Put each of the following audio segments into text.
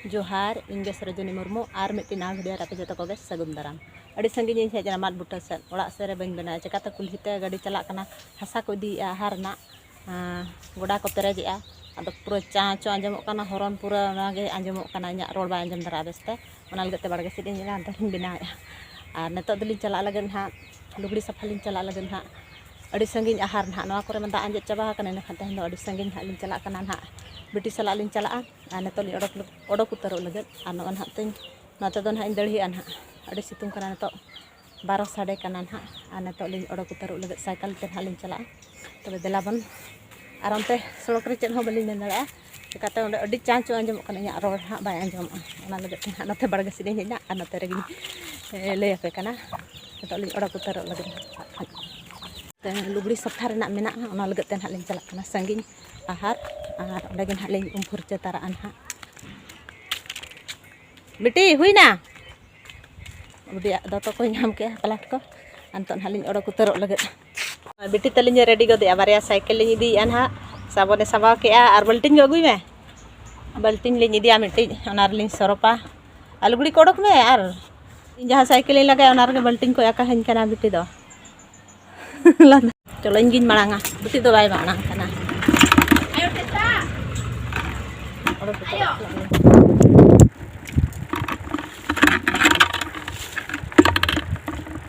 जोहार इन बेस रजनी मुर्मू और मिट्टी नाम भिडियो रापे जो को सगुन दाराम अड़ी संगी हेज माद बुटा से ओड़ा से बी बना चिकाते कुल्हीते गाड़ी चलना हसा को इदी आहार ना गोड़ा को पेरेजे अब पूरा चा चो आंजमों हॉर्न पूरा आंजमों इन रोड बाय आंजम दरा बेस्ते लगते बाड़गे से बनाए और नित चला लगे हाँ लुगड़ी सफा चला लगे हाँ अड़ी संगी आहार ना नवा करे दा आंजद चाबा खान तेहन अड़ी संगी हाँ चलना हाँ बेटी सला चला और नित ओडक उतर लगे और नौ ना तीन नाते ना दड़िया ना अड़ी सितुंग नित 12 साढ़े ना और नित ओडक उतर लगे साइकिल ते हाँ चला तब देलाबन और अंते सड़क चेद बाली मेन दाड़ा चिकाते अड़ी चाँचो आंजमों इन रोड हाँ बै आंजमों लगे नाते बाड़गे से हेजना और नाते लैपे नित ओडक उतर लगे लुगड़ी सफा मेना लगे हाँ चलना संगी आहार और अंडे हाँ उम फुरचा तारा हाँ बेटी हुईना बुढ़िया दतो को नाम के प्लाट को अंत हाँ ओडक उतर लगे बेटी तली रेडी गदे बारे साइकिल इदी हाँ साबने साबा के और बाल्टी अगुई में बाल्टी इदिया मिट्टी सरपा और लुगड़ी को ओडक में और जहाँ साइकिल लगे बाल्टी को अकाहन बेटी दो चलो इन मांगा बेटी तो बै मांगा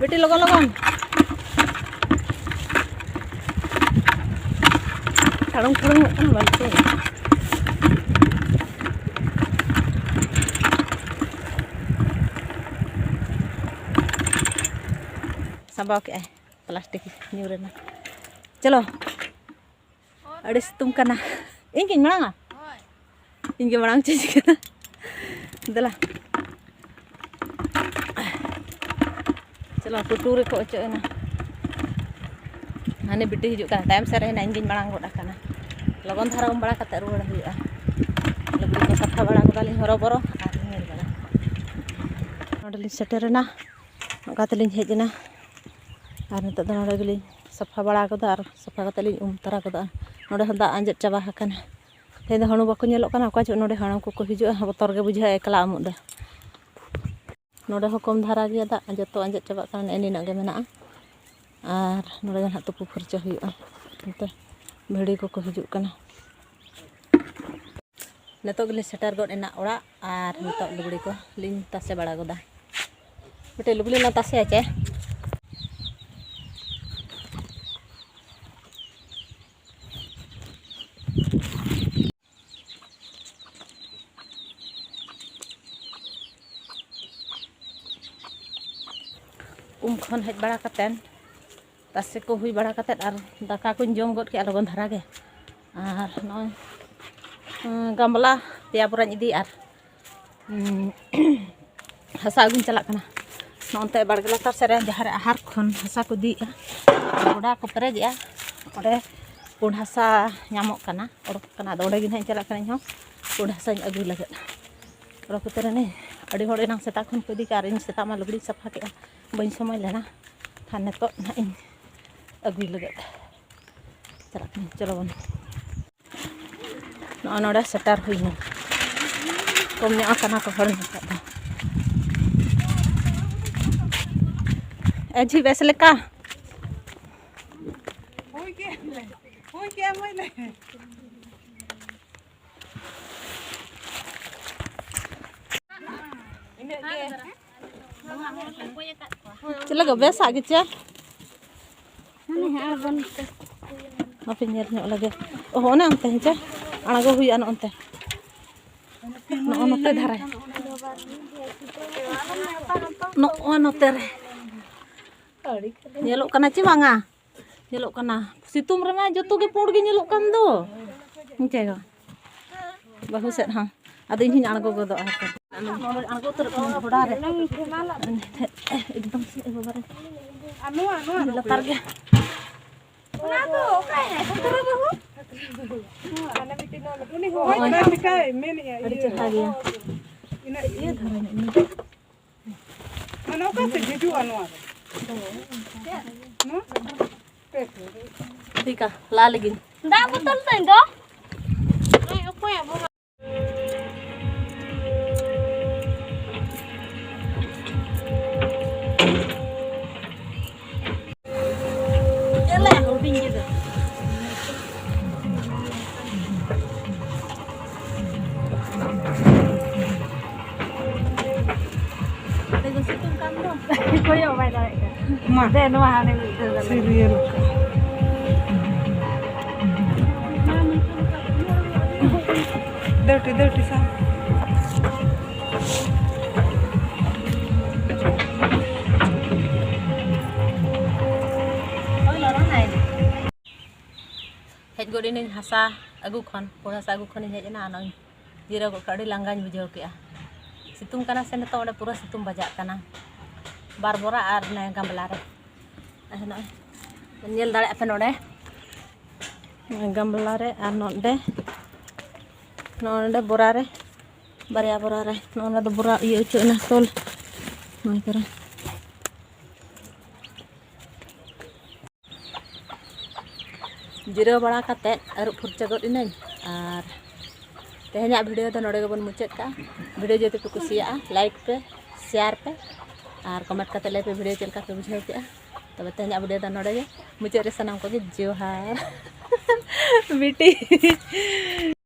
बेटी लगन लगन खड़म खड़म बाल्टी साबा के प्लास्टिक न्यूरना चलो अड़ी सितुंग करना इन मांगा इन मांग चीज दला चलो टूटू रे को अचोना हाने बेटी हिजुका टाइम से रहना इन मांग गोड़ा लगन धारा उम बड़ा कते रुवाड़ हुआ लुगड़ी को सफा बड़ा गोदाली हरो बरो और नेल बड़ा नोडली सेटरना नकातली हेजना और नित नोडे सफा बड़ा गोदा और सफा कते उम तरा गोदा नोडे दा आंजद चाबा हकना तेन हणु बाको नेलोकना अका चो नोडे हणु को हिजुआ बतर गे बुझा एकला अमुद दे नोडे हो कम धारा गया दा जो आंजद चाबा एनिना गे मेना और नोडे हाँ तुपु फुरचा हुआ नते भिड़ी को हिजुकना नित गली सेटर गना ओड़ा और नित लुगड़ी को तासे बड़ा गोदा बेटे लुगड़ी ला तासे चे खन हेज बड़ा कतेन तासे को हुई बड़ा कतेन और दाका को जम गद के लगन धारा गे और न गमला पेया पुरा इदी और हसा गुन चला कना नोंते बाड़गे लातार से जहाँ आहार खन हसा को दी गोड़ा को पेरेजे ओडे पुंड हसा नामों कना ओडक कना ओडे गिन चला कना इन पुंड हसा अगुई लगे ओडक उतर ने अड़ी होड़े ना सेता खन को दी का इन सेता मा लुगड़ी सफा के बन समय लेना खान नित ना इन अगुई लगे चला चलो बन नोड़े सेटर हुईना कम को हड़ एजी बेस लेका चलो गो बेस आगे चे आप लगे ओह ने अंते चे आड़गो हुई नते नते धारा नते चे बांगा सितुम रे जो गे पुंड गे दो चे बाहू सेद हाँ अब इन आड़गो गद आड़गो उतर घोड़ा एकदम लतार गे ठीक है ला लगी दा बोतल तो koyo bai dai ka ma de no ha ne serial dirty sa hej godin hasa agu khon pura hasa agu khon hej na anong jira ko kadi langgan bujau ke situng kana sen to ode pura situng bajak kana barbora ar na gamblare ana nyel dale apa node gamblare ar node node borare barya borare node do bora iyo chuna tol noi kara jira bara kate aru furcha godin ar tehnya video do node gabon mucet ka video jete tu kusia like pe share pe और comment करते ले पे video चल का पे बुझाव के तब तेहना वीडियो दा नोड़े मुझे रे सनम को जोहार बेटी